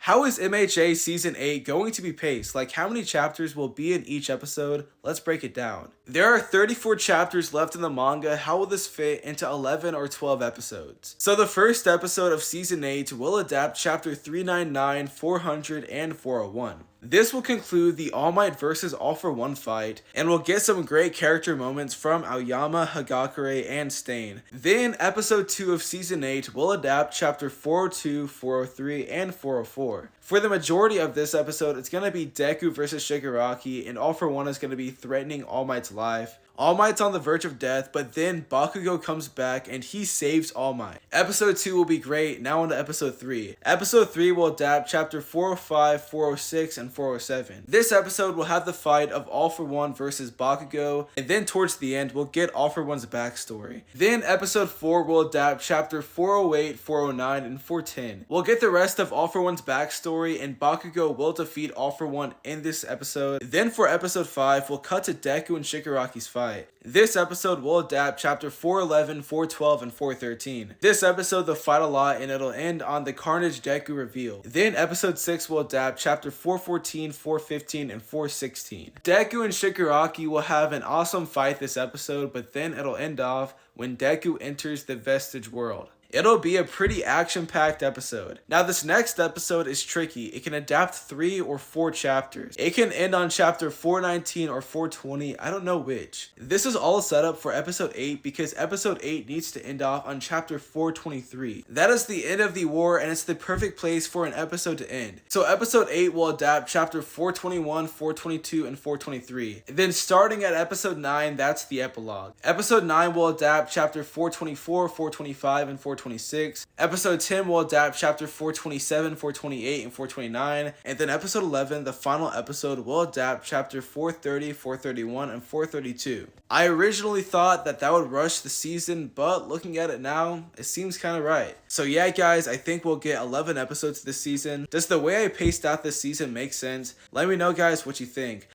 How is MHA Season 8 going to be paced? Like, how many chapters will be in each episode? Let's break it down. There are 34 chapters left in the manga. How will this fit into 11 or 12 episodes? So the first episode of Season 8 will adapt Chapter 399, 400, and 401. This will conclude the All Might vs. All for One fight, and we'll get some great character moments from Aoyama, Hagakure, and Stain. Then Episode 2 of Season 8 will adapt Chapter 402, 403, and 404. For the majority of this episode, it's going to be Deku versus Shigaraki, and All for One is going to be threatening All Might's life. All Might's on the verge of death, but then Bakugo comes back and he saves All Might. Episode 2 will be great. Now on to Episode 3. Episode 3 will adapt Chapter 405, 406, and 407. This episode will have the fight of All for One versus Bakugo, and then towards the end, we'll get All for One's backstory. Then Episode 4 will adapt Chapter 408, 409, and 410. We'll get the rest of All for One's backstory, and Bakugo will defeat All for One in this episode. Then for Episode 5, we'll cut to Deku and Shigaraki's fight. This episode will adapt Chapter 411, 412, and 413. This episode they'll fight a lot and it'll end on the Carnage Deku reveal. Then Episode 6 will adapt Chapter 414, 415, and 416. Deku and Shigaraki will have an awesome fight this episode, but then it'll end off when Deku enters the Vestige world. It'll be a pretty action-packed episode. Now this next episode is tricky. It can adapt 3 or 4 chapters. It can end on chapter 419 or 420, I don't know which. This is all set up for episode 8 because episode 8 needs to end off on chapter 423. That is the end of the war and it's the perfect place for an episode to end. So episode 8 will adapt chapter 421, 422, and 423. Then starting at episode 9, that's the epilogue. Episode 9 will adapt chapter 424, 425, and 426. Episode 10 will adapt chapter 427, 428, and 429. And then episode 11, the final episode, will adapt chapter 430, 431, and 432. I originally thought that would rush the season, but looking at it now, it seems kind of right. So yeah guys, I think we'll get 11 episodes this season. Does the way I paced out this season make sense? Let me know guys what you think.